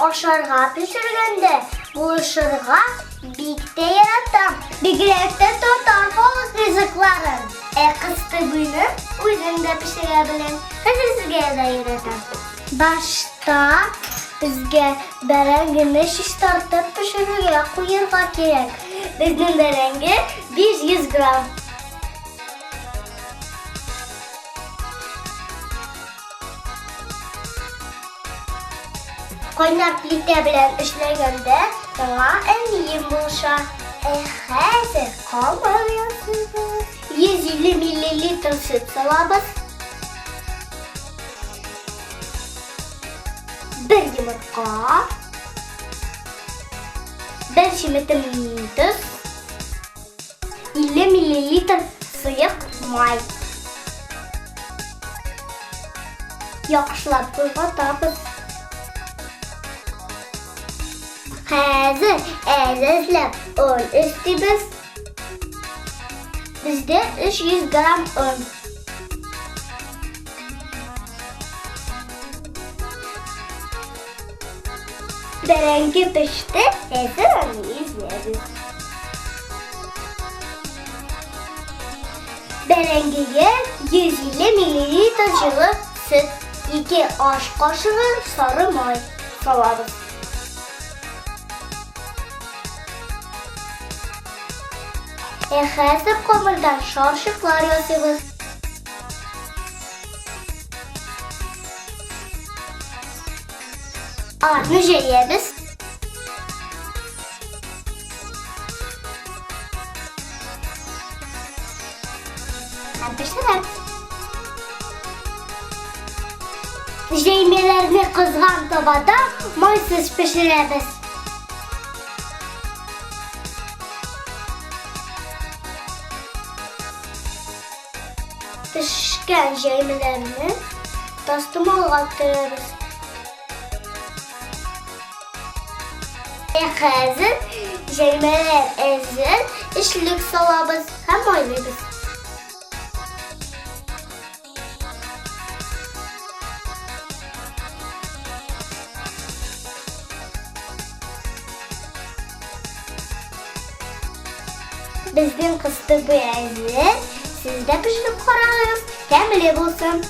ашарга пешергәндә булышырга бик тә яратам. Бигрәк тә татар халык ризыкларын. Кыстыбыны үзем дә пешерә беләм. Хәзер сезгә дә яратам. Башта безгә бәрәңгене чистартып пешерергә куярга кирәк. Безнең бәрәңге 500 грамм. Кайнар плита белән эшләгәндә аңа әнием булыша. Хәзер камыр ясыйбыз. 150 мл сөт салабыз. 1 йомырка. 1 чеметем тұз. 50 мл сыйык май. Яхшылап кызгатабыз. Хәзер әзерләп un өстибез. Бездә 300 грамм un. Бәрәңге пеште, хәзер аны изләбез. Бәрәңгегә 150 мл җылы сөт, 2 аш кашыгы сары май салабыз. Хәзер камырдан шаршыклар ясыйбыз. Аны җәябез. Пешерәбез. Җәймәләрне кызган табада майсыз пешерәбез. Pişkən җәймәләрне тастымалга төрәбез. Хәзер җәймәләр әзер, эшлек салабыз һәм майлыйбыз. Безнең кыстыбы әзер. Siz de pişirip kararınız. Tembele bulsun.